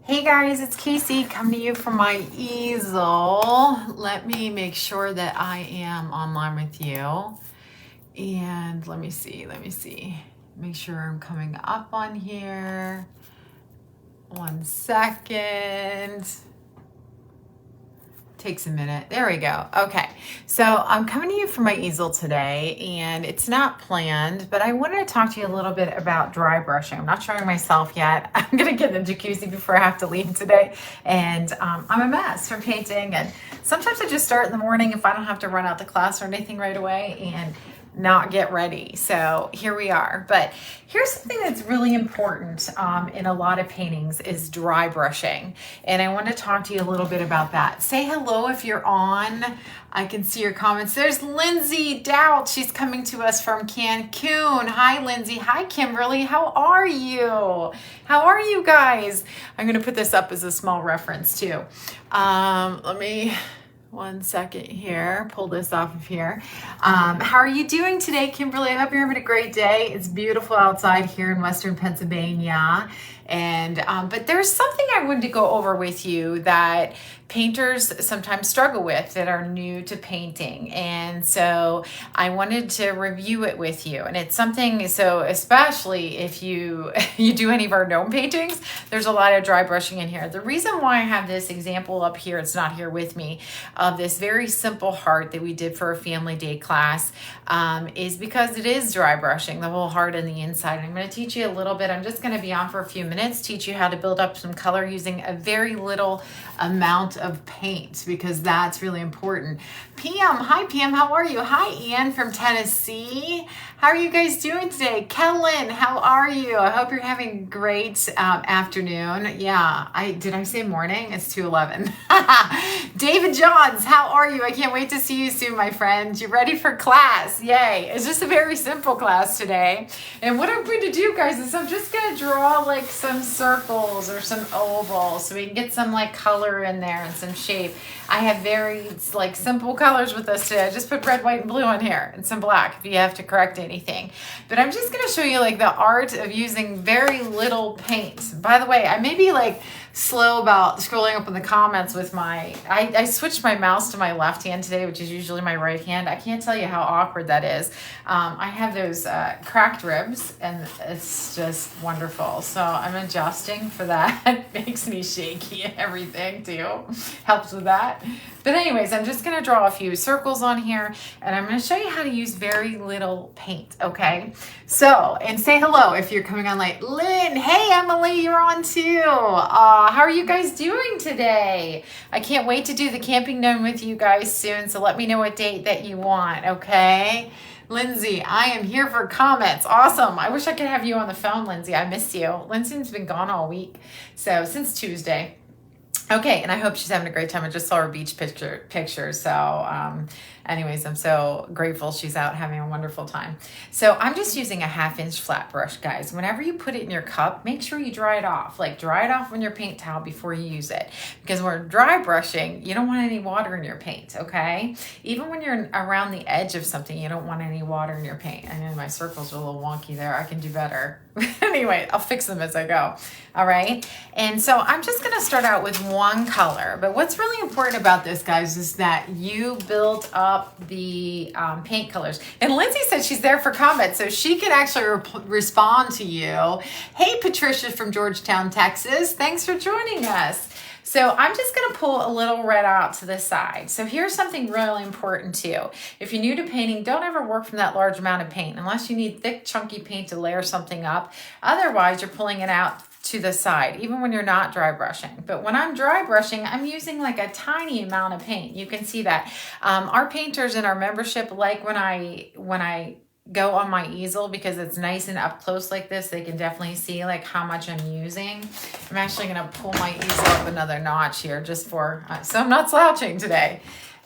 Hey guys, it's Casey coming to you from my easel. Let me make sure that I am online with you. And let me see. Make sure I'm coming up on here. 1 second. Takes a minute. There we go. Okay. So I'm coming to you from my easel today, and it's not planned, but I wanted to talk to you a little bit about dry brushing. I'm not showing myself yet. I'm going to get in the jacuzzi before I have to leave today. And I'm a mess from painting. And sometimes I just start in the morning if I don't have to run out to class or anything right away and not get ready. So here we are. But here's something that's really important in a lot of paintings is dry brushing. And I want to talk to you a little bit about that. Say hello if you're on. I can see your comments. There's Lindsay Doubt. She's coming to us from Cancun. Hi, Lindsay. Hi, Kimberly. How are you? How are you guys? I'm going to put this up as a small reference too. Let me... 1 second here, pull this off of here. How are you doing today, Kimberly? I hope you're having a great day. It's beautiful outside here in Western Pennsylvania. And but there's something I wanted to go over with you that painters sometimes struggle with that are new to painting. And so I wanted to review it with you. And it's something, so especially if you do any of our gnome paintings, there's a lot of dry brushing in here. The reason why I have this example up here, it's not here with me, of this very simple heart that we did for a family day class is because it is dry brushing, the whole heart and the inside. I'm going to teach you a little bit. I'm just going to be on for a few minutes, teach you how to build up some color using a very little amount of paint, because that's really important. PM, hi PM, how are you? Hi Ian from Tennessee. How are you guys doing today? Kellen, how are you? I hope you're having a great afternoon. Yeah, did I say morning? It's 2:11. David Johns, how are you? I can't wait to see you soon, my friend. You ready for class? Yay. It's just a very simple class today. And what I'm going to do, guys, is I'm just going to draw like some circles or some ovals so we can get some like color in there and some shape. I have very like simple colors with us today. I just put red, white, and blue on here and some black if you have to correct anything. But I'm just going to show you like the art of using very little paint. By the way, I may be like slow about scrolling up in the comments with I switched my mouse to my left hand today, which is usually my right hand. I can't tell you how awkward that is. I have those cracked ribs and it's just wonderful. So I'm adjusting for that. It makes me shaky and everything too. Helps with that. But anyways, I'm just going to draw a few circles on here and I'm going to show you how to use very little paint, okay? So, and say hello if you're coming on late. Lynn, hey Emily, you're on too. How are you guys doing today? I can't wait to do the camping gnome with you guys soon, so let me know what date that you want, okay? Lindsay, I am here for comments. Awesome. I wish I could have you on the phone, Lindsay. I missed you. Lindsay's been gone all week, so since Tuesday. Okay, and I hope she's having a great time. I just saw her beach picture. So anyways, I'm so grateful she's out having a wonderful time. So I'm just using a 1/2-inch flat brush, guys. Whenever you put it in your cup, make sure you dry it off. Like dry it off on your paint towel before you use it. Because when we're dry brushing, you don't want any water in your paint, okay? Even when you're around the edge of something, you don't want any water in your paint. I know my circles are a little wonky there. I can do better. Anyway, I'll fix them as I go. All right. And so I'm just going to start out with one color. But what's really important about this, guys, is that you build up the paint colors. And Lindsay said she's there for comments, so she can actually respond to you. Hey, Patricia from Georgetown, Texas. Thanks for joining us. So I'm just going to pull a little red out to the side. So here's something really important too. If you're new to painting, don't ever work from that large amount of paint unless you need thick, chunky paint to layer something up. Otherwise, you're pulling it out to the side, even when you're not dry brushing. But when I'm dry brushing, I'm using like a tiny amount of paint. You can see that. Our painters in our membership like when I go on my easel because it's nice and up close like this. They can definitely see like how much I'm using. I'm actually going to pull my easel up another notch here just for, so I'm not slouching today.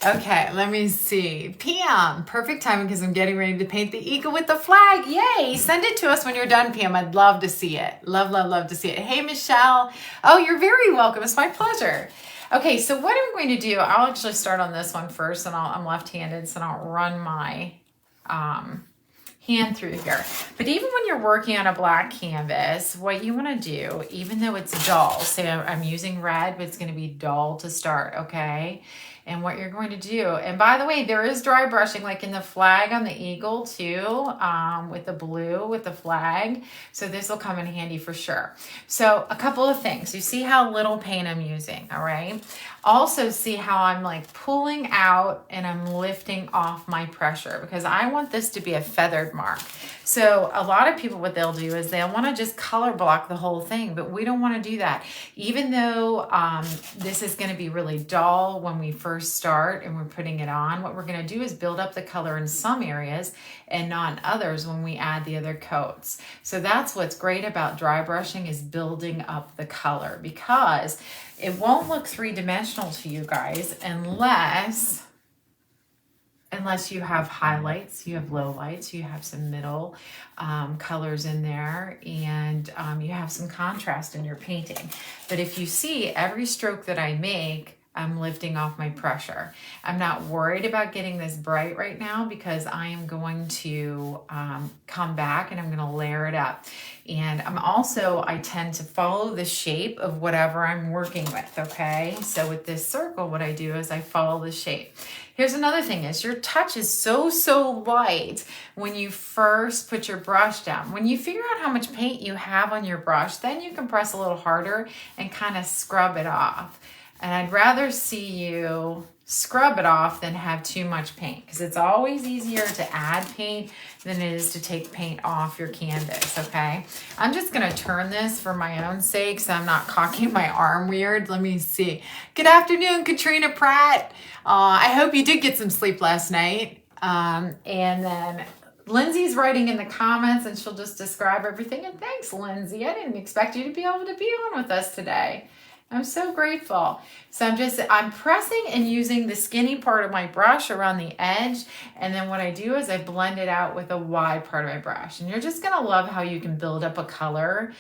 Okay, let me see. PM, perfect timing because I'm getting ready to paint the eagle with the flag. Yay, send it to us when you're done, PM. I'd love to see it. Love, love, love to see it. Hey, Michelle. Oh, you're very welcome. It's my pleasure. Okay, so what I'm going to do, I'll actually start on this one first and I'm left-handed, so I'll run my, hand through here. But even when you're working on a black canvas, what you want to do, even though it's dull, say I'm using red, but it's going to be dull to start, okay? And what you're going to do, and by the way, there is dry brushing like in the flag on the eagle too, with the blue, with the flag. So this will come in handy for sure. So a couple of things. You see how little paint I'm using, all right? Also see how I'm like pulling out and I'm lifting off my pressure because I want this to be a feathered mark. So a lot of people, what they'll do is they'll want to just color block the whole thing, but we don't want to do that. Even though this is going to be really dull when we first start and we're putting it on, what we're going to do is build up the color in some areas and not in others when we add the other coats. So that's what's great about dry brushing is building up the color because it won't look three-dimensional to you guys unless you have highlights, you have lowlights, you have some middle colors in there, and you have some contrast in your painting. But if you see every stroke that I make, I'm lifting off my pressure. I'm not worried about getting this bright right now because I am going to come back and I'm going to layer it up. And I tend to follow the shape of whatever I'm working with, okay? So with this circle, what I do is I follow the shape. Here's another thing is your touch is so light when you first put your brush down. When you figure out how much paint you have on your brush, then you can press a little harder and kind of scrub it off. And I'd rather see you scrub it off than have too much paint because it's always easier to add paint than it is to take paint off your canvas, okay? I'm just gonna turn this for my own sake so I'm not cocking my arm weird. Let me see. Good afternoon, Katrina Pratt. I hope you did get some sleep last night. And then Lindsay's writing in the comments and she'll just describe everything. And thanks, Lindsay. I didn't expect you to be able to be on with us today. I'm so grateful. So I'm pressing and using the skinny part of my brush around the edge. And then what I do is I blend it out with a wide part of my brush. And you're just gonna love how you can build up a color,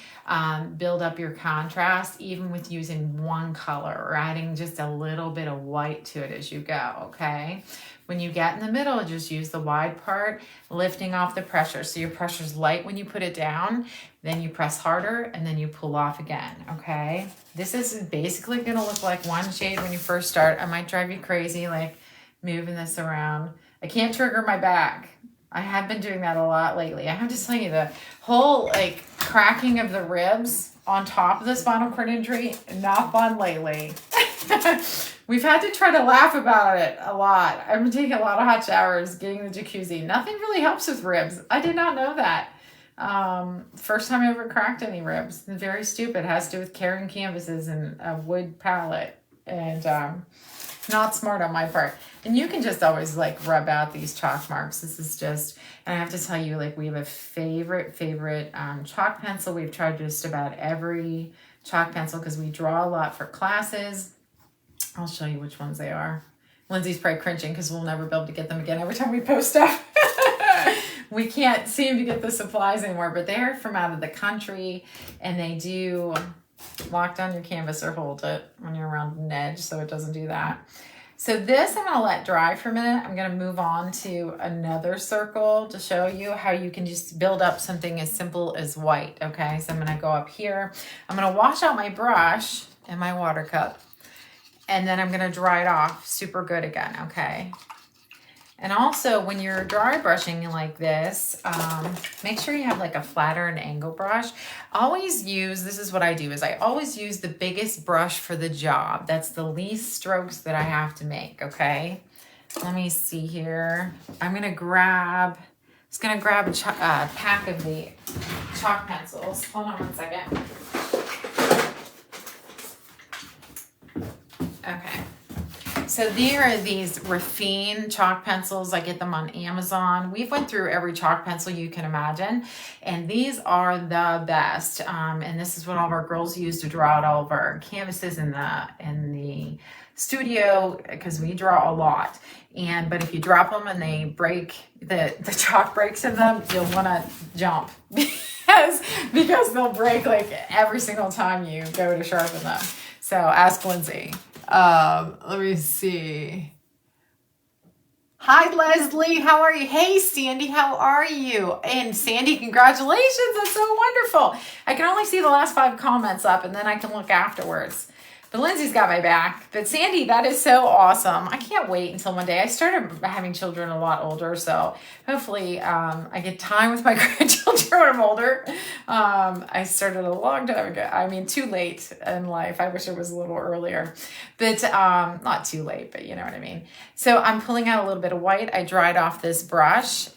build up your contrast, even with using one color or adding just a little bit of white to it as you go, okay? When you get in the middle, just use the wide part, lifting off the pressure. So your pressure's light when you put it down, then you press harder, and then you pull off again, okay? This is basically gonna look like one shade when you first start. I might drive you crazy, like moving this around. I can't trigger my back. I have been doing that a lot lately. I have to tell you, the whole like cracking of the ribs on top of the spinal cord injury, not fun lately. We've had to try to laugh about it a lot. I've been taking a lot of hot showers, getting the jacuzzi. Nothing really helps with ribs. I did not know that. First time I ever cracked any ribs. Very stupid. It has to do with carrying canvases and a wood palette. And not smart on my part. And you can just always like rub out these chalk marks. This is just, and I have to tell you, like we have a favorite chalk pencil. We've tried just about every chalk pencil because we draw a lot for classes. I'll show you which ones they are. Lindsay's probably cringing because we'll never be able to get them again every time we post stuff. We can't seem to get the supplies anymore, but they're from out of the country and they do lock down your canvas or hold it when you're around an edge so it doesn't do that. So this I'm going to let dry for a minute. I'm going to move on to another circle to show you how you can just build up something as simple as white, okay? So I'm going to go up here. I'm going to wash out my brush and my water cup. And then I'm going to dry it off super good again, okay? And also when you're dry brushing like this, make sure you have like a flatter and angle brush. Always use, this is what I do, is I always use the biggest brush for the job. That's the least strokes that I have to make, okay? Let me see here. I'm going to grab a pack of the chalk pencils. Hold on one second. Okay, so there are these Raffine chalk pencils. I get them on Amazon. We've went through every chalk pencil you can imagine, and these are the best. And this is what all of our girls use to draw out all of our canvases in the studio because we draw a lot. But if you drop them and they break, the chalk breaks in them, you'll want to jump because they'll break like every single time you go to sharpen them. So ask Lindsay. Let me see. Hi, Leslie. How are you? Hey, Sandy. How are you? And Sandy, congratulations. That's so wonderful. I can only see the last 5 comments up, and then I can look afterwards. But Lindsay's got my back. But Sandy, that is so awesome. I can't wait until one day. I started having children a lot older, so hopefully I get time with my grandchildren when I'm older. I started a long time ago. I mean, too late in life. I wish it was a little earlier. But not too late, but you know what I mean. So I'm pulling out a little bit of white. I dried off this brush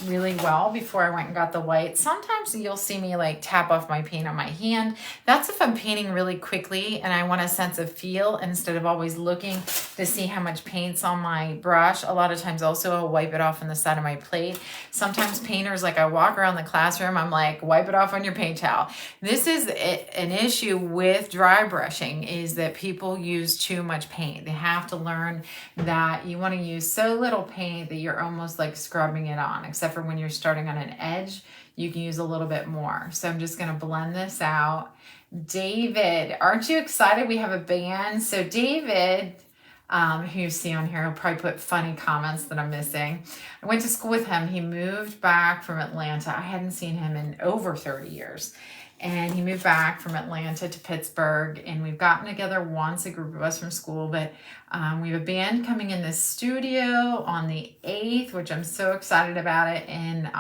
really well before I went and got the white. Sometimes you'll see me like tap off my paint on my hand. That's if I'm painting really quickly and I want a sense of feel instead of always looking to see how much paint's on my brush. A lot of times also I'll wipe it off on the side of my plate. Sometimes painters, like I walk around the classroom, I'm like, wipe it off on your paint towel. This is an issue with dry brushing, is that people use too much paint. They have to learn that you want to use so little paint that you're almost like scrubbing it on, except for when you're starting on an edge, you can use a little bit more. So I'm just going to blend this out. David, aren't you excited? We have a band. So David, who you see on here, he'll probably put funny comments that I'm missing. I went to school with him. He moved back from Atlanta. I hadn't seen him in over 30 years. And he moved back from Atlanta to Pittsburgh, and we've gotten together once, a group of us from school, but we have a band coming in the studio on the 8th, which I'm so excited about it, and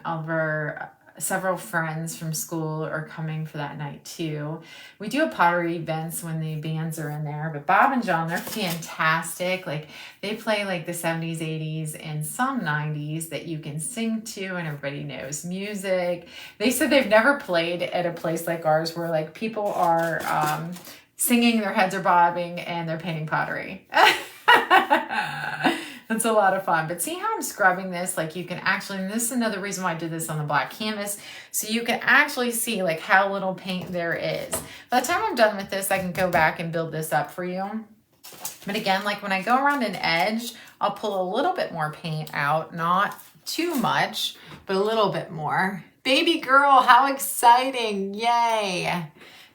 over several friends from school are coming for that night too. We do a pottery events when the bands are in there, but Bob and John, they're fantastic. Like they play like the 70s, 80s, and some 90s that you can sing to and everybody knows music. They said they've never played at a place like ours where like people are singing, their heads are bobbing, and they're painting pottery. That's a lot of fun. But see how I'm scrubbing this? Like you can actually, and this is another reason why I did this on the black canvas, so you can actually see like how little paint there is. By the time I'm done with this, I can go back and build this up for you. But again, like when I go around an edge, I'll pull a little bit more paint out, not too much, but a little bit more. Baby girl, how exciting. Yay.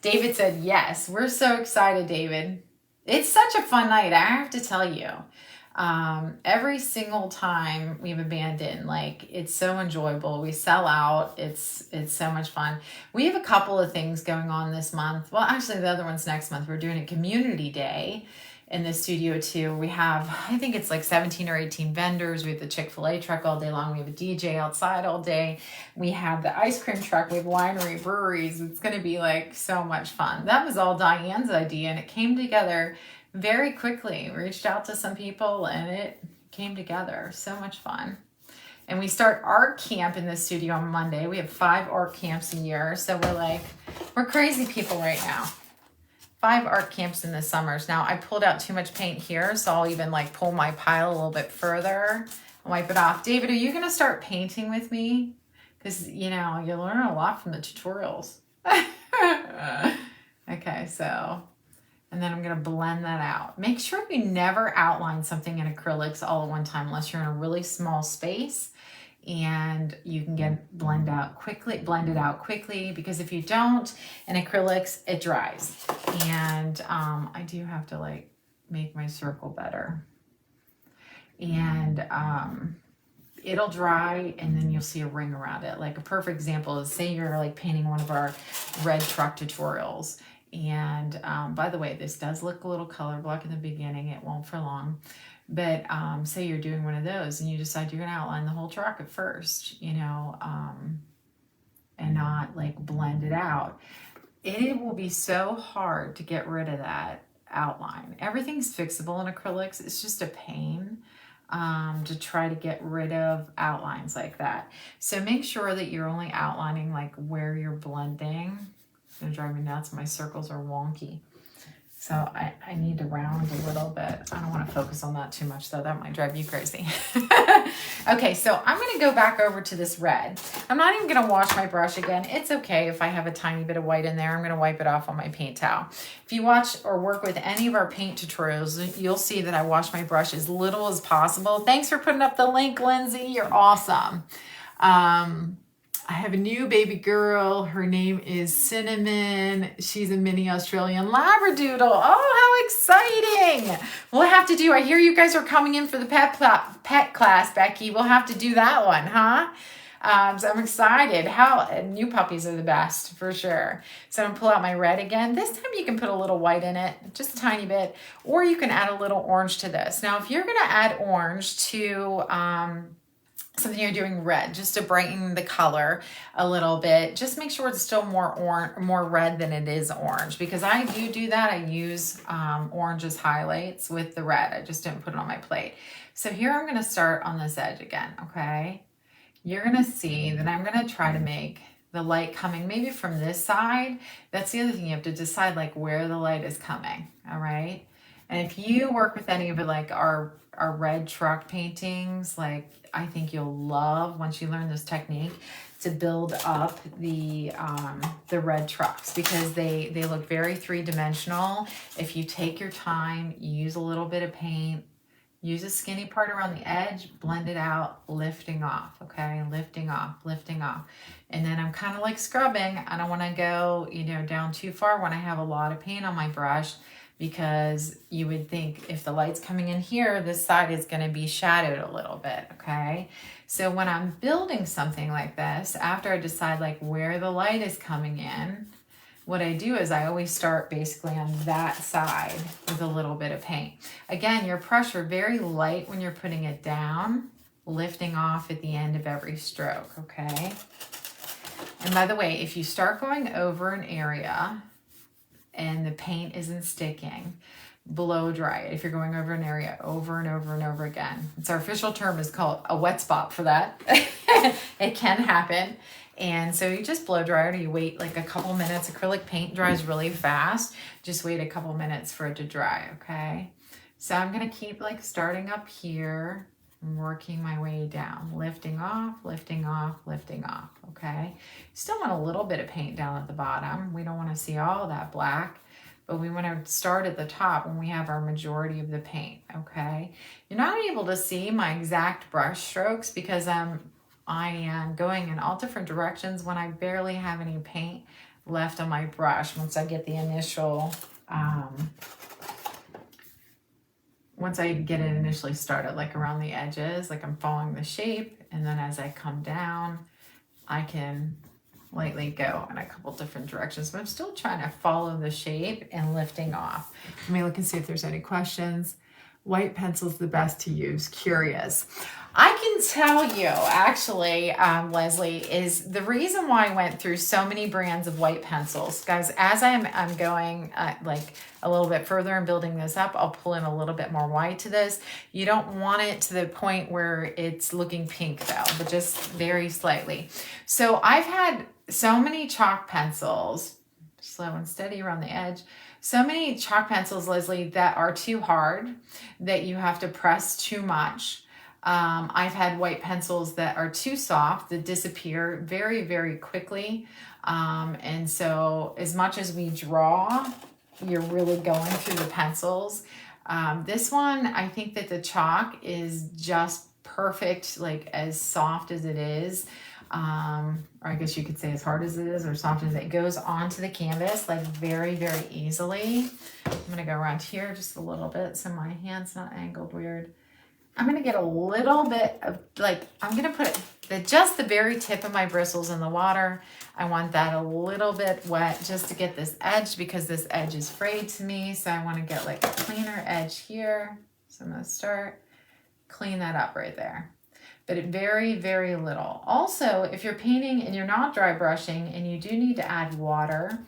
David said yes. We're so excited, David. It's such a fun night, I have to tell you. Every single time we have a band in, like it's so enjoyable. We sell out. It's so much fun. We have a couple of things going on this month. Well, actually the other one's next month. We're doing a community day in the studio too. We have, I think it's like 17 or 18 vendors. We have the Chick-fil-A truck all day long. We have a DJ outside all day. We have the ice cream truck. We have winery, breweries. It's going to be like so much fun. That was all Diane's idea, and it came together very quickly. We reached out to some people and it came together. So much fun. And we start art camp in the studio on Monday. We have 5 art camps a year. So we're crazy people right now. 5 art camps in the summers. Now I pulled out too much paint here, so I'll even like pull my pile a little bit further and wipe it off. David, are you going to start painting with me? Because, you know, you learn a lot from the tutorials. Okay, so... and then I'm going to blend that out. Make sure you never outline something in acrylics all at one time unless you're in a really small space and you can get blended out quickly, because if you don't in acrylics, it dries. And I do have to like make my circle better. And it'll dry and then you'll see a ring around it. Like a perfect example is, say you're like painting one of our red truck tutorials. And by the way, this does look a little color block in the beginning. It won't for long. But say you're doing one of those and you decide you're going to outline the whole truck at first, you know, and not like blend it out. It will be so hard to get rid of that outline. Everything's fixable in acrylics. It's just a pain to try to get rid of outlines like that. So make sure that you're only outlining like where you're blending. It's gonna drive me nuts. My circles are wonky. So I need to round a little bit. I don't want to focus on that too much though. That might drive you crazy. Okay, so I'm going to go back over to this red. I'm not even going to wash my brush again. It's okay if I have a tiny bit of white in there. I'm going to wipe it off on my paint towel. If you watch or work with any of our paint tutorials, you'll see that I wash my brush as little as possible. Thanks for putting up the link, Lindsay. You're awesome. I have a new baby girl. Her name is Cinnamon. She's a mini Australian Labradoodle. Oh, how exciting. We'll have to do, I hear you guys are coming in for the pet class, Becky. We'll have to do that one, huh? So I'm excited. New puppies are the best for sure. So I'm gonna pull out my red again. This time you can put a little white in it, just a tiny bit, or you can add a little orange to this. Now, if you're gonna add orange to something you're doing red, just to brighten the color a little bit, just make sure it's still more red than it is orange, because I do that. I use orange as highlights with the red. I just didn't put it on my plate. So here I'm gonna start on this edge again, okay? You're gonna see that I'm gonna try to make the light coming maybe from this side. That's the other thing, you have to decide like where the light is coming, all right? And if you work with any of it, like our red truck paintings, like I think you'll love, once you learn this technique, to build up the red trucks, because they look very three-dimensional. If you take your time, use a little bit of paint, use a skinny part around the edge, blend it out, lifting off, okay? Lifting off, lifting off. And then I'm kind of like scrubbing. I don't want to go, down too far when I have a lot of paint on my brush, because you would think if the light's coming in here, this side is going to be shadowed a little bit, okay? So when I'm building something like this, after I decide like where the light is coming in, what I do is I always start basically on that side with a little bit of paint. Again, your pressure very light when you're putting it down, lifting off at the end of every stroke, okay? And by the way, if you start going over an area and the paint isn't sticking, blow dry it. If you're going over an area over and over and over again, it's our official term is called a wet spot for that. It can happen. And so you just blow dry it, or you wait like a couple minutes. Acrylic paint dries really fast. Just wait a couple minutes for it to dry, okay? So I'm gonna keep like starting up here, working my way down, lifting off, lifting off, lifting off, okay? Still want a little bit of paint down at the bottom. We don't wanna see all that black, but we wanna start at the top when we have our majority of the paint, okay? You're not able to see my exact brush strokes because I am going in all different directions when I barely have any paint left on my brush. Once I get the initial, once I get it initially started, like around the edges, like I'm following the shape, and then as I come down, I can lightly go in a couple different directions, but I'm still trying to follow the shape and lifting off. Let me look and see if there's any questions. White pencil's the best to use, curious. I can tell you, actually, Leslie, is the reason why I went through so many brands of white pencils. Guys, as I'm going like a little bit further and building this up, I'll pull in a little bit more white to this. You don't want it to the point where it's looking pink though, but just very slightly. So I've had so many chalk pencils, slow and steady around the edge. So many chalk pencils, Leslie, that are too hard, that you have to press too much. I've had white pencils that are too soft, that disappear very, very quickly. And so as much as we draw, you're really going through the pencils. This one, I think that the chalk is just perfect, like as soft as it is. Or I guess you could say as hard as it is or soft as it goes onto the canvas, like very, very easily. I'm gonna go around here just a little bit so my hand's not angled weird. I'm gonna get a little bit of like, I'm gonna put just the very tip of my bristles in the water. I want that a little bit wet just to get this edge, because this edge is frayed to me. So I wanna get like a cleaner edge here. So I'm gonna start, clean that up right there. But very, very little. Also, if you're painting and you're not dry brushing and you do need to add water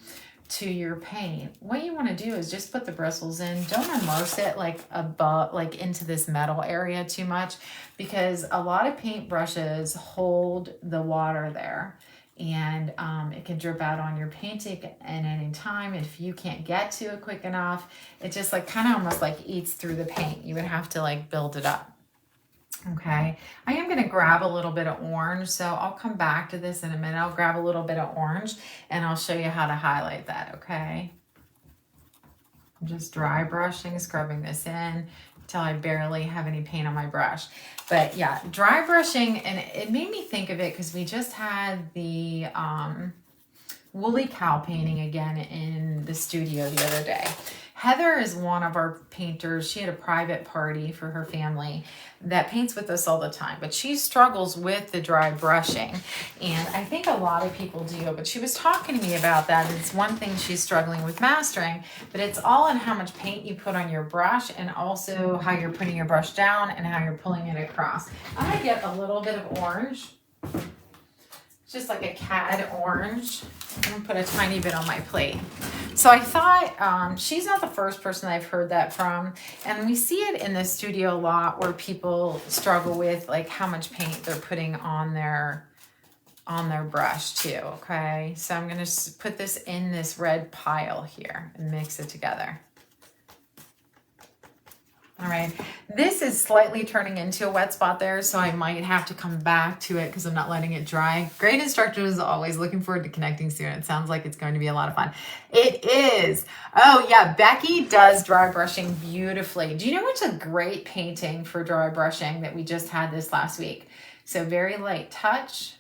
to your paint, what you want to do is just put the bristles in. Don't immerse it like above, like into this metal area too much, because a lot of paint brushes hold the water there, and it can drip out on your painting at any time. If you can't get to it quick enough, it just like kind of almost like eats through the paint. You would have to like build it up. Okay, I am going to grab a little bit of orange, so I'll come back to this in a minute. I'll grab a little bit of orange and I'll show you how to highlight that, okay? I'm just dry brushing, scrubbing this in until I barely have any paint on my brush. But yeah, dry brushing, and it made me think of it because we just had the woolly cow painting again in the studio the other day. Heather is one of our painters. She had a private party for her family that paints with us all the time, but she struggles with the dry brushing. And I think a lot of people do, but she was talking to me about that. It's one thing she's struggling with mastering, but it's all in how much paint you put on your brush and also how you're putting your brush down and how you're pulling it across. I'm gonna get a little bit of orange, just like a cad orange. I'm gonna put a tiny bit on my plate. So I thought, she's not the first person I've heard that from. And we see it in the studio a lot where people struggle with like how much paint they're putting on their brush too, okay? So I'm gonna put this in this red pile here and mix it together. All right, this is slightly turning into a wet spot there, so I might have to come back to it because I'm not letting it dry. Great instructors, always looking forward to connecting soon. It sounds like it's going to be a lot of fun. It is. Oh yeah, Becky does dry brushing beautifully. Do you know what's a great painting for dry brushing that we just had this last week? So very light touch.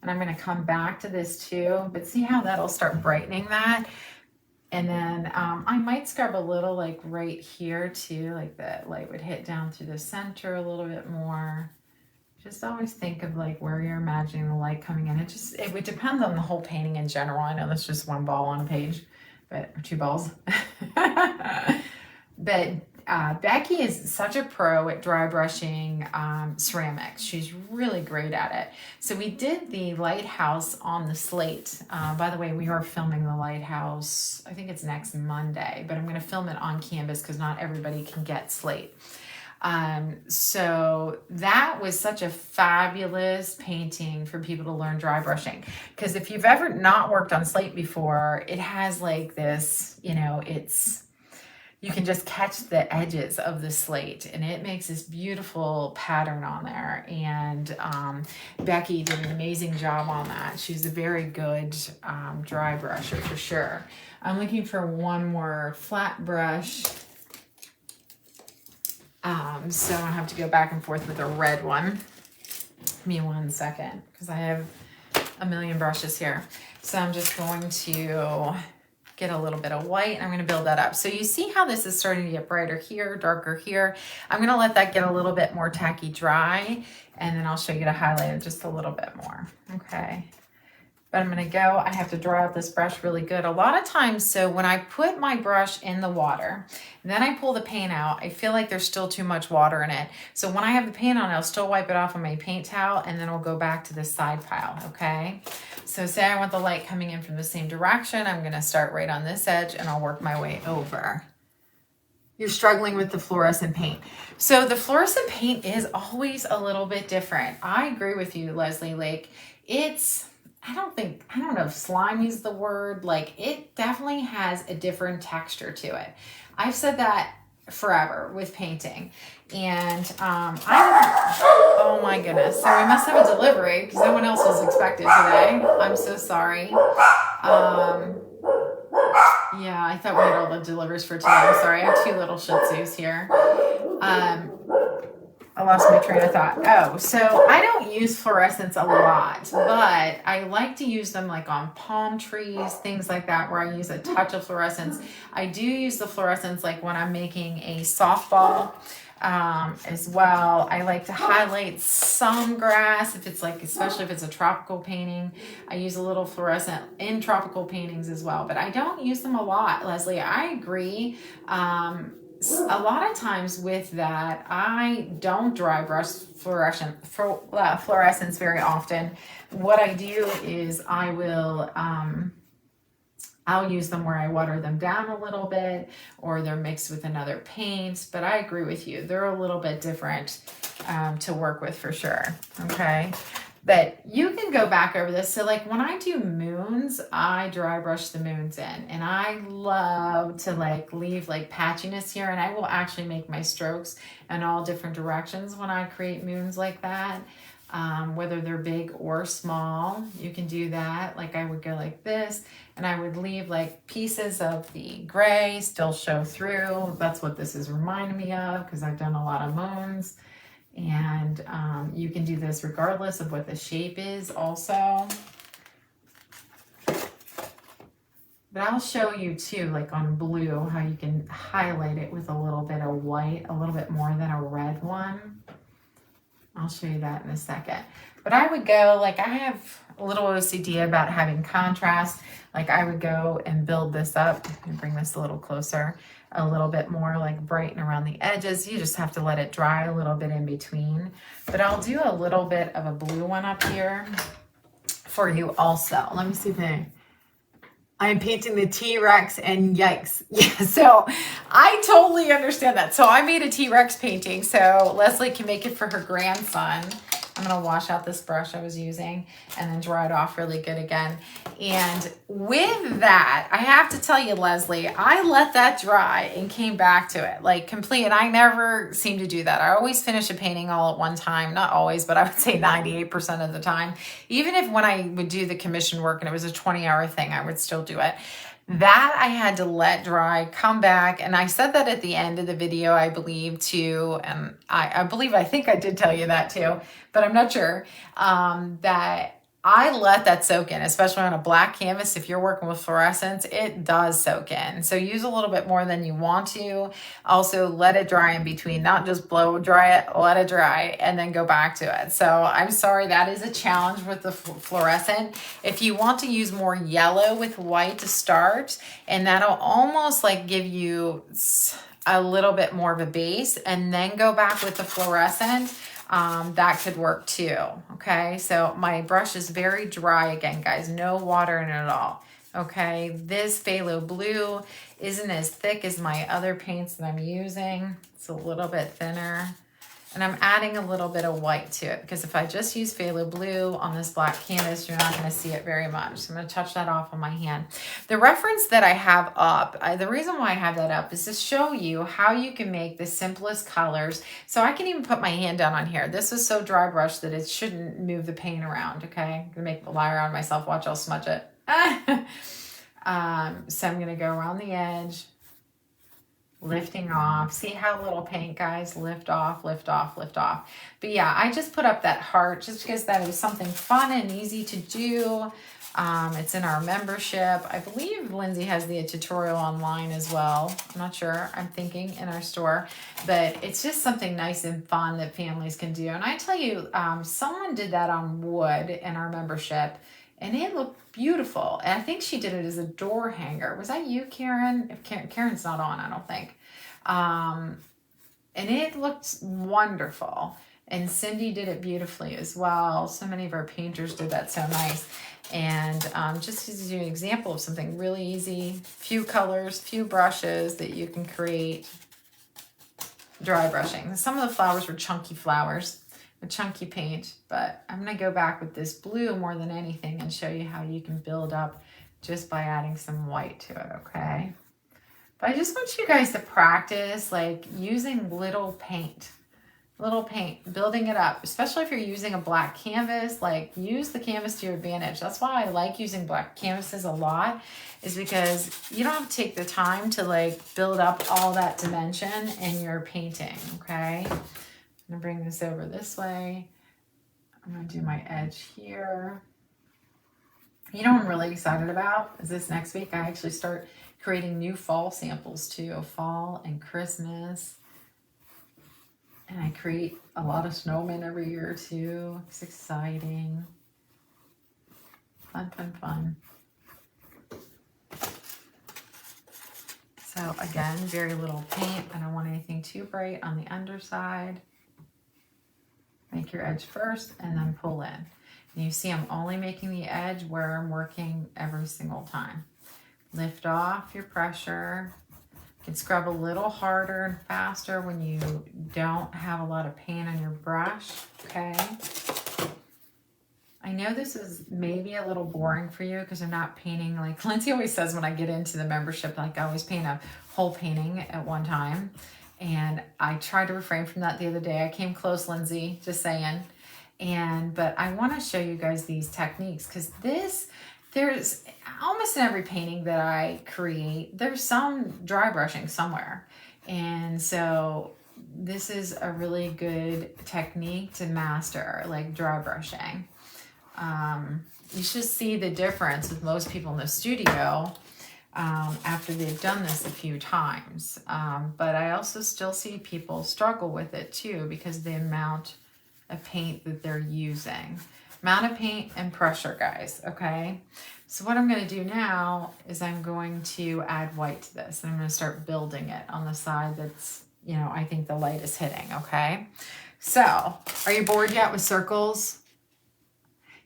And I'm gonna come back to this too, but see how that'll start brightening that? And then I might scrub a little like right here too, like the light would hit down through the center a little bit more. Just always think of like where you're imagining the light coming in. It would depend on the whole painting in general. I know that's just one ball on a page, or two balls. But Becky is such a pro at dry brushing ceramics. She's really great at it. So we did the lighthouse on the slate. By the way, we are filming the lighthouse, I think it's next Monday, but I'm going to film it on canvas because not everybody can get slate. So that was such a fabulous painting for people to learn dry brushing. Because if you've ever not worked on slate before, it has like this, you know, you can just catch the edges of the slate and it makes this beautiful pattern on there. And Becky did an amazing job on that. She's a very good dry brusher for sure. I'm looking for one more flat brush. So I have to go back and forth with a red one. Give me 1 second because I have a million brushes here. So I'm just going to get a little bit of white and I'm going to build that up. So you see how this is starting to get brighter here, darker here. I'm going to let that get a little bit more tacky dry and then I'll show you to highlight it just a little bit more. Okay. But I'm going to go, I have to dry out this brush really good. A lot of times, so when I put my brush in the water, and then I pull the paint out, I feel like there's still too much water in it. So when I have the paint on, I'll still wipe it off on my paint towel, and then I'll go back to this side pile, okay? So say I want the light coming in from the same direction, I'm going to start right on this edge, and I'll work my way over. You're struggling with the fluorescent paint. So the fluorescent paint is always a little bit different. I agree with you, Leslie. Like, I don't know if slime is the word, like it definitely has a different texture to it. I've said that forever with painting. And oh my goodness. So we must have a delivery because no one else was expected today. I'm so sorry. Yeah, I thought we had all the deliveries for today. I'm sorry. I have 2 little Shih Tzus here. I lost my train of thought. Oh, so I don't use fluorescents a lot, but I like to use them like on palm trees, things like that, where I use a touch of fluorescence. I do use the fluorescents like when I'm making a softball as well. I like to highlight some grass if it's like, especially if it's a tropical painting. I use a little fluorescent in tropical paintings as well, but I don't use them a lot, Leslie. I agree. A lot of times with that, I don't dry brush fluorescence very often. What I do is I will, I'll use them where I water them down a little bit or they're mixed with another paint, but I agree with you. They're a little bit different to work with for sure, okay? But you can go back over this. So like when I do moons, I dry brush the moons in and I love to like leave like patchiness here and I will actually make my strokes in all different directions when I create moons like that. whether they're big or small. You can do that. Like I would go like this, and I would leave like pieces of the gray still show through. That's what this is reminding me of, because I've done a lot of moons. And you can do this regardless of what the shape is also. But I'll show you too, like on blue, how you can highlight it with a little bit of white, a little bit more than a red one. I'll show you that in a second. But I would go, like I have a little OCD about having contrast. Like I would go and build this up and bring this a little closer, a little bit more like brighten around the edges. You just have to let it dry a little bit in between. But I'll do a little bit of a blue one up here for you also. Let me see if I'm painting the T-Rex, and yikes. Yeah, so I totally understand that. So I made a T-Rex painting so Leslie can make it for her grandson. I'm going to wash out this brush I was using and then dry it off really good again. And with that, I have to tell you, Leslie, I let that dry and came back to it like complete. And I never seem to do that. I always finish a painting all at one time. Not always, but I would say 98% of the time. Even if when I would do the commission work and it was a 20-hour thing, I would still do it. That I had to let dry, come back. And I said that at the end of the video, I believe too. And I think I did tell you that too, but I'm not sure, that I let that soak in, especially on a black canvas. If you're working with fluorescence, it does soak in. So use a little bit more than you want to. Also let it dry in between, not just blow dry it, let it dry and then go back to it. So I'm sorry, that is a challenge with the fluorescent. If you want to use more yellow with white to start, and that'll almost like give you a little bit more of a base, and then go back with the fluorescent, that could work too. Okay, so my brush is very dry again, guys, no water in it at all. Okay, this phthalo blue isn't as thick as my other paints that I'm using. It's a little bit thinner. And I'm adding a little bit of white to it, because if I just use phthalo blue on this black canvas, you're not going to see it very much. So I'm going to touch that off on my hand. The reference that I have up, the reason why I have that up is to show you how you can make the simplest colors. So I can even put my hand down on here. This is so dry brush that it shouldn't move the paint around, okay? I'm going to make a liar out of myself. Watch, I'll smudge it. So I'm going to go around the edge, lifting off. See how little paint, guys? Lift off, lift off, lift off. But yeah, I just put up that heart just because that is something fun and easy to do. It's in our membership. I believe Lindsay has the tutorial online as well. I'm not sure. I'm thinking in our store. But it's just something nice and fun that families can do. And I tell you, someone did that on wood in our membership, and it looked beautiful. And I think she did it as a door hanger. Was that you, Karen? If Karen's not on, I don't think. And it looked wonderful. And Cindy did it beautifully as well. So many of our painters did that so nice. And just to do an example of something really easy, few colors, few brushes that you can create dry brushing. Some of the flowers were chunky flowers, a chunky paint, but I'm going to go back with this blue more than anything and show you how you can build up just by adding some white to it, okay? But I just want you guys to practice like using little paint, building it up, especially if you're using a black canvas. Like use the canvas to your advantage. That's why I like using black canvases a lot, is because you don't have to take the time to like build up all that dimension in your painting, okay? I'm gonna bring this over this way. I'm gonna do my edge here. You know what I'm really excited about is this next week I actually start creating new fall samples too, fall and Christmas. And I create a lot of snowmen every year too. It's exciting. Fun, fun, fun. So again, very little paint. I don't want anything too bright on the underside. Make your edge first and then pull in. And you see I'm only making the edge where I'm working every single time. Lift off your pressure. You can scrub a little harder and faster when you don't have a lot of paint on your brush, okay? I know this is maybe a little boring for you because I'm not painting, like Lindsay always says when I get into the membership, like I always paint a whole painting at one time. And I tried to refrain from that the other day. I came close, Lindsay, just saying. But I want to show you guys these techniques because there's almost in every painting that I create, there's some dry brushing somewhere. And so this is a really good technique to master, like dry brushing. You should see the difference with most people in the studio after they've done this a few times. But I also still see people struggle with it too because the amount of paint that they're using. Amount of paint and pressure, guys, okay? So what I'm going to do now is I'm going to add white to this. And I'm going to start building it on the side that's, you know, I think the light is hitting, okay? So, are you bored yet with circles?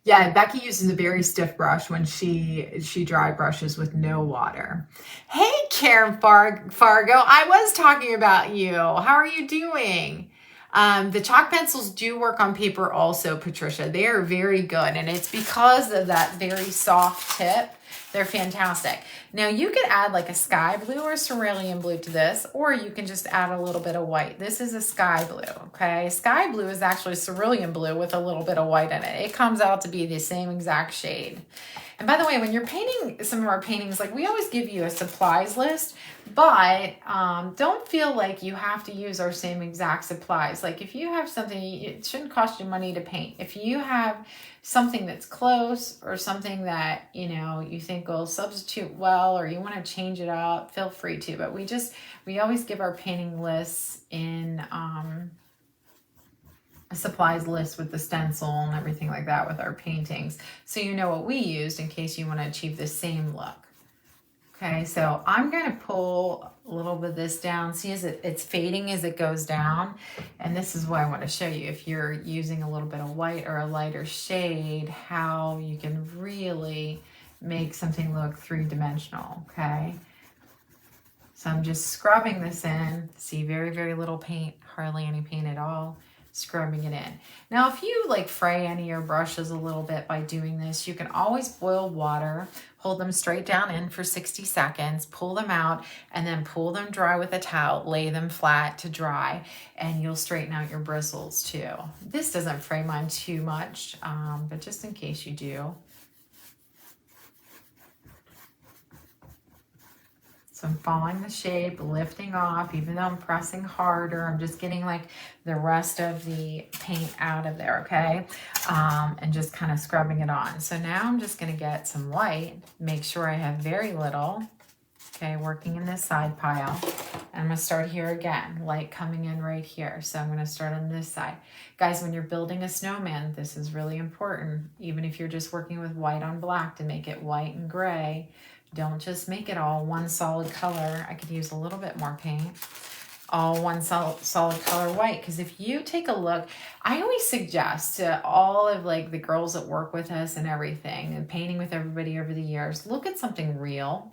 Yeah, Becky uses a very stiff brush when she dry brushes with no water. Hey, Karen Fargo, I was talking about you. How are you doing? The chalk pencils do work on paper also, Patricia. They are very good, and it's because of that very soft tip. They're fantastic. Now, you could add like a sky blue or cerulean blue to this, or you can just add a little bit of white. This is a sky blue, okay? Sky blue is actually cerulean blue with a little bit of white in it. It comes out to be the same exact shade. And by the way, when you're painting some of our paintings, like we always give you a supplies list, but don't feel like you have to use our same exact supplies. Like if you have something, it shouldn't cost you money to paint. If you have something that's close or something that, you know, you think will substitute well, or you want to change it up, feel free to. But we always give our painting lists in a supplies list with the stencil and everything like that with our paintings. So you know what we used in case you want to achieve the same look. Okay, so I'm going to pull a little bit of this down. See, as it's fading as it goes down. And this is what I want to show you. If you're using a little bit of white or a lighter shade, how you can really make something look three-dimensional, okay? So I'm just scrubbing this in. See, very, very little paint, hardly any paint at all. Scrubbing it in. Now, if you like fray any of your brushes a little bit by doing this, you can always boil water, hold them straight down in for 60 seconds, pull them out, and then pull them dry with a towel, lay them flat to dry, and you'll straighten out your bristles too. This doesn't fray mine too much, but just in case you do. So I'm following the shape, lifting off, even though I'm pressing harder, I'm just getting like the rest of the paint out of there, okay? And just kind of scrubbing it on. So now I'm just gonna get some white, make sure I have very little, okay, working in this side pile. And I'm gonna start here again, light coming in right here. So I'm gonna start on this side. Guys, when you're building a snowman, this is really important. Even if you're just working with white on black to make it white and gray, don't just make it all one solid color. I could use a little bit more paint. All one solid color white. Because if you take a look, I always suggest to all of like the girls that work with us and everything and painting with everybody over the years, look at something real.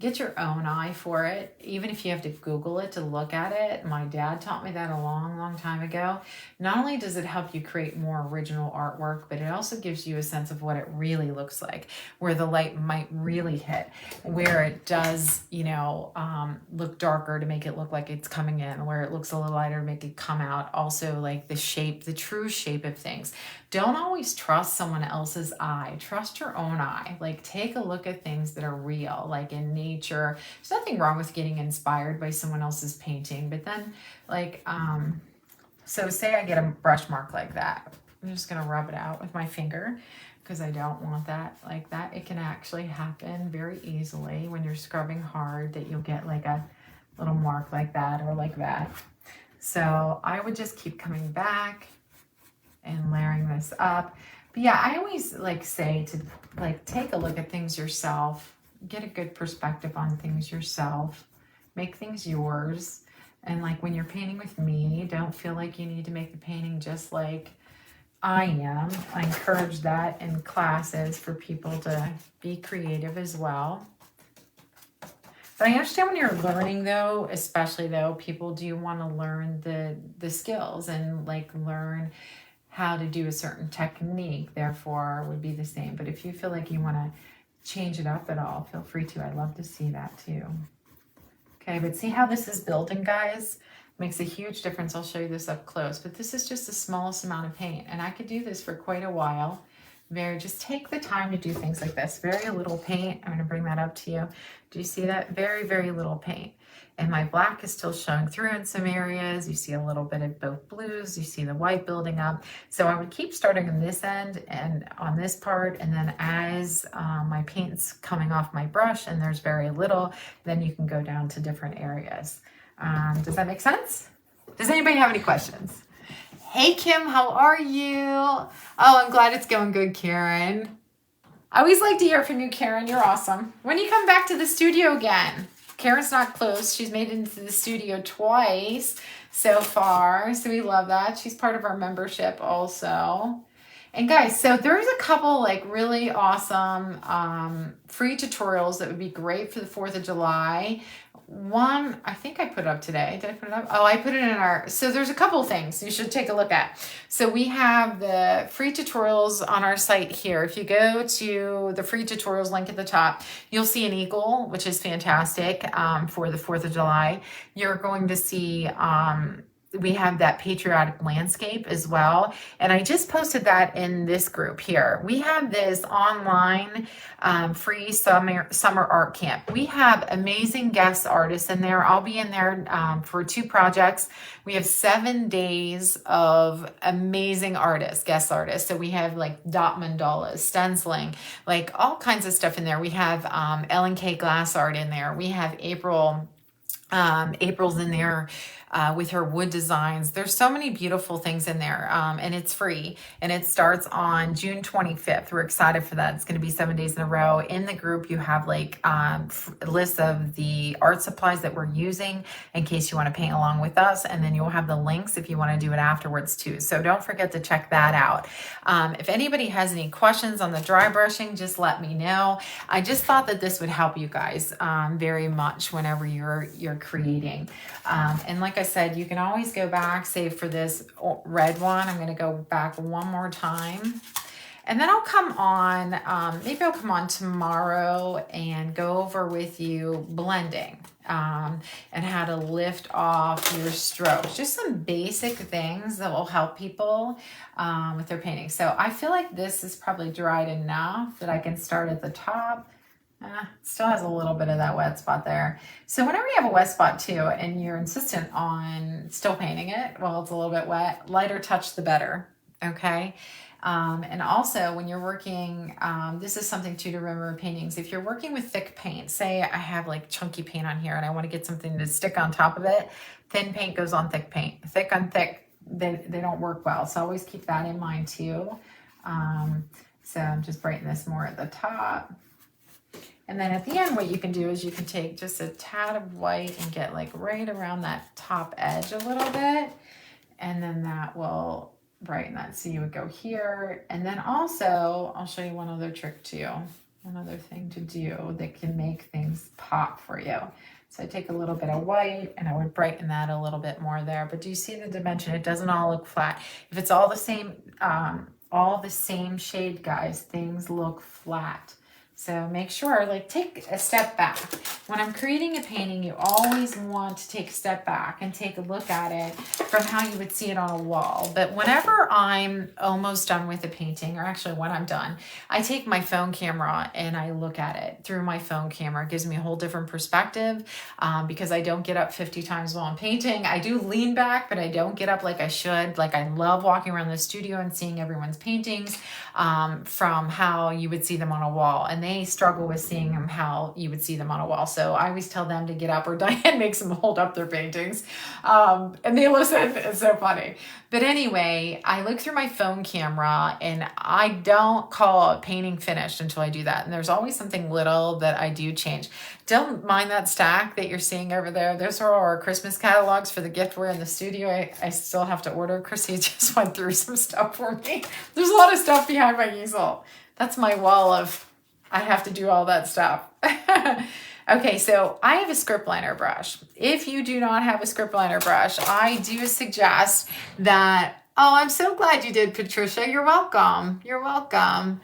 Get your own eye for it, even if you have to Google it to look at it. My dad taught me that a long, long time ago. Not only does it help you create more original artwork, but it also gives you a sense of what it really looks like, where the light might really hit, where it does, you know, look darker to make it look like it's coming in, where it looks a little lighter to make it come out. Also, like the shape, the true shape of things. Don't always trust someone else's eye. Trust your own eye. Like take a look at things that are real, like in nature. There's nothing wrong with getting inspired by someone else's painting, but then like, so say I get a brush mark like that. I'm just gonna rub it out with my finger because I don't want that like that. It can actually happen very easily when you're scrubbing hard that you'll get like a little mark like that or like that. So I would just keep coming back and layering this up. But yeah, I always like say to like take a look at things yourself, get a good perspective on things yourself, make things yours. And like when you're painting with me, don't feel like you need to make the painting just like I am. I encourage that in classes for people to be creative as well. But I understand when you're learning though, especially though, people do want to learn the skills and like learn how to do a certain technique, therefore would be the same. But if you feel like you want to change it up at all, feel free to. I'd love to see that too. Okay, but see how this is building, guys? Makes a huge difference. I'll show you this up close, but this is just the smallest amount of paint, and I could do this for quite a while. Just take the time to do things like this. Very little paint. I'm going to bring that up to you. Do you see that? Very, very little paint. And my black is still showing through in some areas. You see a little bit of both blues. You see the white building up. So I would keep starting on this end and on this part. And then as my paint's coming off my brush and there's very little, then you can go down to different areas. Does that make sense? Does anybody have any questions? Hey, Kim, how are you? Oh, I'm glad it's going good, Karen. I always like to hear from you, Karen. You're awesome. When you come back to the studio again? Karen's not close. She's made it into the studio twice so far, so we love that. She's part of our membership also. And guys, so there's a couple like really awesome free tutorials that would be great for the 4th of July. One, I think I put it up today. Did I put it up? Oh, I put it in our, so there's a couple things you should take a look at. So we have the free tutorials on our site here. If you go to the free tutorials link at the top, you'll see an eagle, which is fantastic for the 4th of July. You're going to see, we have that patriotic landscape as well. And I just posted that in this group here. We have this online free summer art camp. We have amazing guest artists in there. I'll be in there for 2 projects. We have 7 days of amazing artists, guest artists. So we have like dot mandalas, stenciling, like all kinds of stuff in there. We have Ellen K. glass art in there. We have April's in there with her wood designs. There's so many beautiful things in there, and it's free, and it starts on June 25th. We're excited for that. It's going to be 7 days in a row. In the group, you have like a list of the art supplies that we're using in case you want to paint along with us, and then you'll have the links if you want to do it afterwards too. So don't forget to check that out. If anybody has any questions on the dry brushing, just let me know. I just thought that this would help you guys very much whenever you're creating. And like I said, you can always go back, say for this red one, I'm going to go back one more time. And then I'll come on, maybe I'll come on tomorrow and go over with you blending and how to lift off your strokes. Just some basic things that will help people with their painting. So I feel like this is probably dried enough that I can start at the top. Still has a little bit of that wet spot there. So whenever you have a wet spot too, and you're insistent on still painting it while it's a little bit wet, lighter touch the better, okay? And also when you're working, this is something too to remember in paintings. If you're working with thick paint, say I have like chunky paint on here and I want to get something to stick on top of it, thin paint goes on thick paint. Thick on thick, they don't work well. So always keep that in mind too. So I'm just brightening this more at the top. And then at the end, what you can do is you can take just a tad of white and get like right around that top edge a little bit. And then that will brighten that. So you would go here. And then also, I'll show you one other trick too. One other thing to do that can make things pop for you. So I take a little bit of white and I would brighten that a little bit more there. But do you see the dimension? It doesn't all look flat. If it's all the same shade, guys, things look flat. So make sure, like, take a step back. When I'm creating a painting, you always want to take a step back and take a look at it from how you would see it on a wall. But whenever I'm almost done with a painting, or actually when I'm done, I take my phone camera and I look at it through my phone camera. It gives me a whole different perspective because I don't get up 50 times while I'm painting. I do lean back, but I don't get up like I should. Like, I love walking around the studio and seeing everyone's paintings from how you would see them on a wall. And they struggle with seeing them how you would see them on a wall. So I always tell them to get up, or Diane makes them hold up their paintings. And they listen. It's so funny. But anyway, I look through my phone camera and I don't call a painting finished until I do that. And there's always something little that I do change. Don't mind that stack that you're seeing over there. Those are our Christmas catalogs for the giftware in the studio. I still have to order. Chrissy just went through some stuff for me. There's a lot of stuff behind my easel. That's my wall of, I have to do all that stuff. Okay, so I have a script liner brush. If you do not have a script liner brush, I do suggest that, oh, I'm so glad you did, Patricia. You're welcome. You're welcome.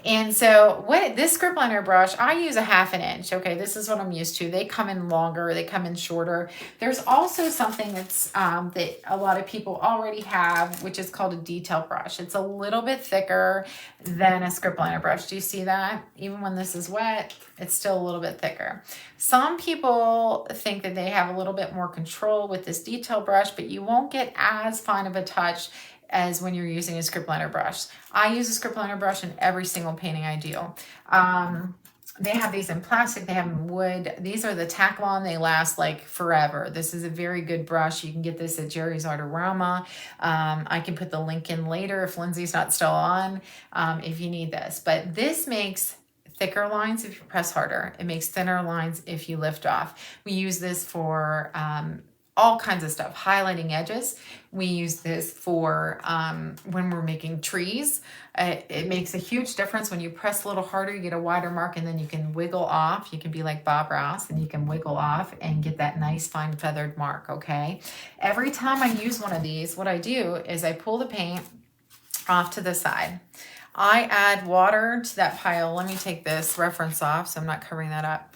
And so what this script liner brush, I use a 1/2 inch. Okay, this is what I'm used to. They come in longer, they come in shorter. There's also something that's that a lot of people already have, which is called a detail brush. It's a little bit thicker than a script liner brush. Do you see that? Even when this is wet, it's still a little bit thicker. Some people think that they have a little bit more control with this detail brush, but you won't get as fine of a touch as when you're using a script liner brush. I use a script liner brush in every single painting I do. They have these in plastic, they have them in wood. These are the Taklon, they last like forever. This is a very good brush. You can get this at Jerry's Art Aroma. I can put the link in later if Lindsay's not still on, if you need this. But this makes thicker lines if you press harder. It makes thinner lines if you lift off. We use this for all kinds of stuff, highlighting edges. We use this for when we're making trees. It makes a huge difference when you press a little harder, you get a wider mark, and then you can wiggle off. You can be like Bob Ross and you can wiggle off and get that nice fine feathered mark, okay? Every time I use one of these, what I do is I pull the paint off to the side. I add water to that pile. Let me take this reference off so I'm not covering that up.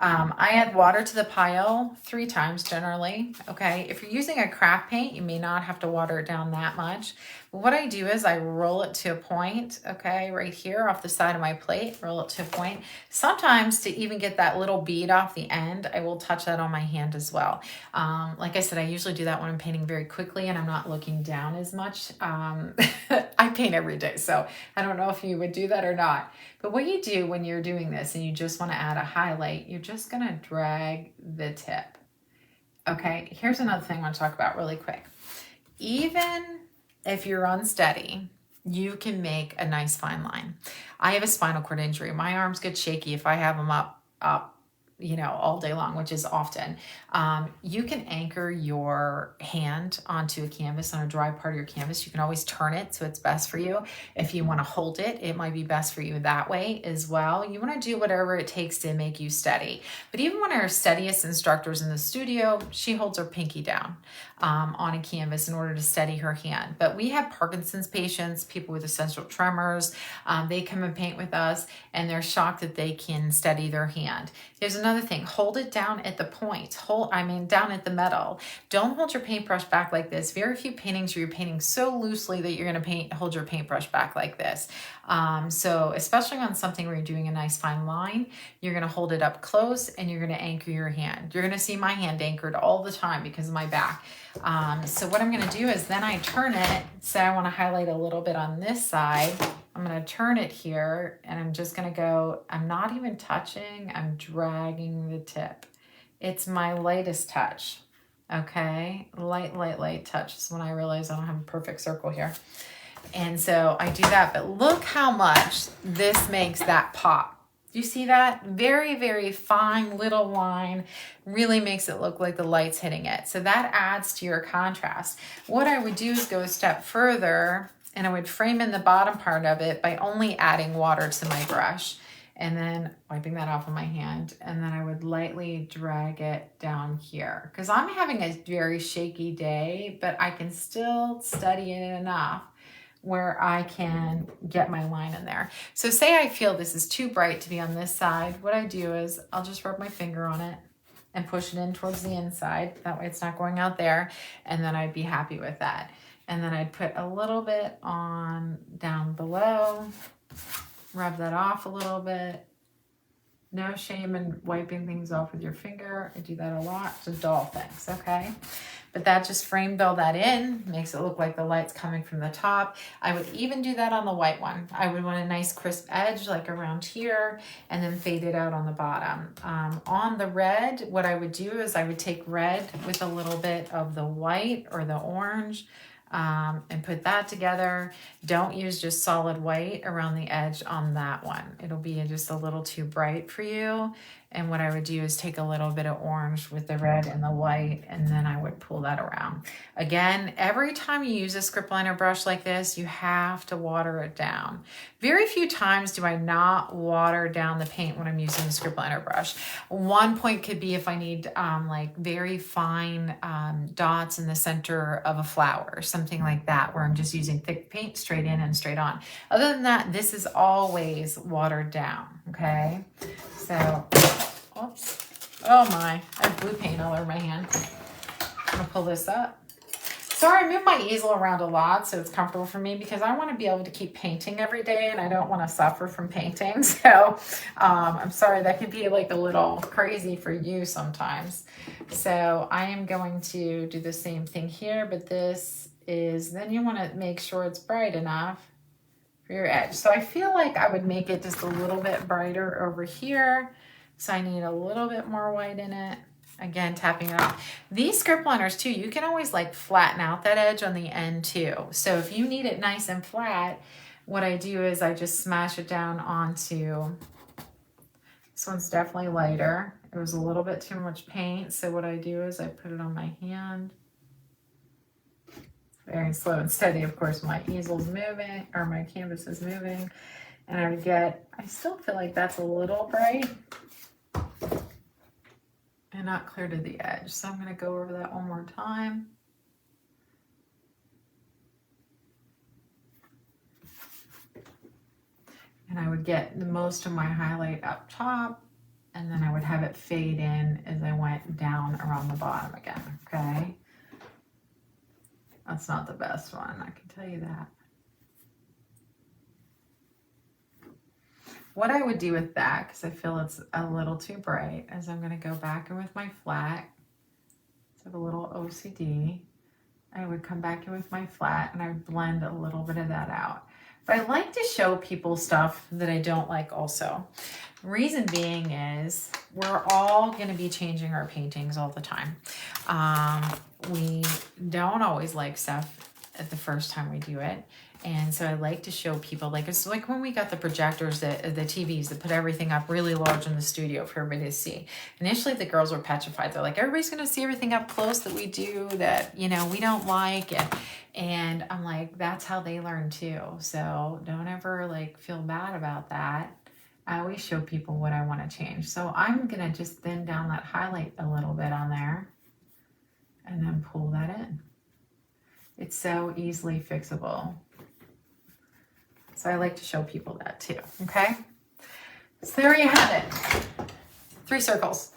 I add water to the pile 3 times generally, okay? If you're using a craft paint, you may not have to water it down that much. But what I do is I roll it to a point, okay, right here off the side of my plate, roll it to a point. Sometimes to even get that little bead off the end, I will touch that on my hand as well. Like I said, I usually do that when I'm painting very quickly and I'm not looking down as much. I paint every day, so I don't know if you would do that or not. But what you do when you're doing this and you just want to add a highlight, you're just going to drag the tip. Okay, here's another thing I want to talk about really quick. Even if you're unsteady, you can make a nice fine line. I have a spinal cord injury. My arms get shaky if I have them up, you know, all day long, which is often. You can anchor your hand onto a canvas, on a dry part of your canvas. You can always turn it so it's best for you. If you want to hold it, it might be best for you that way as well. You want to do whatever it takes to make you steady. But even one of our steadiest instructors in the studio, she holds her pinky down on a canvas in order to steady her hand. But we have Parkinson's patients, people with essential tremors. They come and paint with us and they're shocked that they can steady their hand. There's another thing, hold it down at the point, down at the metal. Don't hold your paintbrush back like this. Very few paintings where you're painting so loosely that you're gonna hold your paintbrush back like this. So especially on something where you're doing a nice fine line, you're gonna hold it up close and you're gonna anchor your hand. You're gonna see my hand anchored all the time because of my back. So what I'm gonna do is then I turn it, say I wanna highlight a little bit on this side, I'm gonna turn it here and I'm just gonna go, I'm not even touching, I'm dragging the tip. It's my lightest touch, okay? Light touch is when I realize I don't have a perfect circle here. And so I do that, but look how much this makes that pop. Do you see that? Very, very fine little line, really makes it look like the light's hitting it. So that adds to your contrast. What I would do is go a step further and I would frame in the bottom part of it by only adding water to my brush and then wiping that off of my hand. And then I would lightly drag it down here because I'm having a very shaky day, but I can still steady it enough where I can get my line in there. So say I feel this is too bright to be on this side, what I do is I'll just rub my finger on it and push it in towards the inside. That way it's not going out there. And then I'd be happy with that. And then I'd put a little bit on down below, rub that off a little bit. No shame in wiping things off with your finger. I do that a lot to dull things, okay? But that just framed all that in, makes it look like the light's coming from the top. I would even do that on the white one. I would want a nice crisp edge like around here and then fade it out on the bottom. On the red, what I would do is I would take red with a little bit of the white or the orange and put that together. Don't use just solid white around the edge on that one. It'll be just a little too bright for you. And what I would do is take a little bit of orange with the red and the white, and then I would pull that around. Again, every time you use a script liner brush like this, you have to water it down. Very few times do I not water down the paint when I'm using the script liner brush. One point could be if I need like very fine dots in the center of a flower, something like that, where I'm just using thick paint straight in and straight on. Other than that, this is always watered down, okay? So, oops. Oh my, I have blue paint all over my hand. I'm gonna pull this up. Sorry, I move my easel around a lot so it's comfortable for me because I want to be able to keep painting every day and I don't want to suffer from painting. So I'm sorry, that can be like a little crazy for you sometimes. So I am going to do the same thing here, but this is, then you want to make sure it's bright enough for your edge. So I feel like I would make it just a little bit brighter over here. So I need a little bit more white in it. Again, tapping it off. These script liners too, you can always like flatten out that edge on the end too. So if you need it nice and flat, what I do is I just smash it down onto, this one's definitely lighter. It was a little bit too much paint. So what I do is I put it on my hand. Very slow and steady. Of course, my easel's moving, or my canvas is moving. And I would get, I still feel like that's a little bright and not clear to the edge. So I'm going to go over that one more time. And I would get the most of my highlight up top, and then I would have it fade in as I went down around the bottom again, okay? That's not the best one, I can tell you that. What I would do with that, because I feel it's a little too bright, is I'm going to go back in with my flat. So I have a little OCD. I would come back in with my flat and I would blend a little bit of that out. But I like to show people stuff that I don't like also. Reason being is we're all going to be changing our paintings all the time. We don't always like stuff at the first time we do it. And so I like to show people, like, it's like when we got the projectors, the TVs that put everything up really large in the studio for everybody to see. Initially, the girls were petrified. They're like, everybody's going to see everything up close that we do that, you know, we don't like. And I'm like, that's how they learn too. So don't ever like feel bad about that. I always show people what I want to change. So I'm going to just thin down that highlight a little bit on there and then pull that in. It's so easily fixable. So I like to show people that too, okay? So there you have it. 3 circles.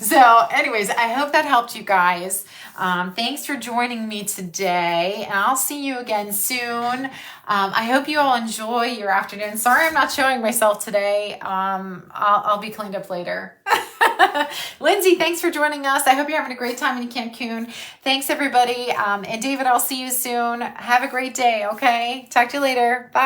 So anyways, I hope that helped you guys. Thanks for joining me today, and I'll see you again soon. I hope you all enjoy your afternoon. Sorry I'm not showing myself today. I'll be cleaned up later. Lindsay, thanks for joining us. I hope you're having a great time in Cancun. Thanks, everybody. And David, I'll see you soon. Have a great day, okay? Talk to you later. Bye.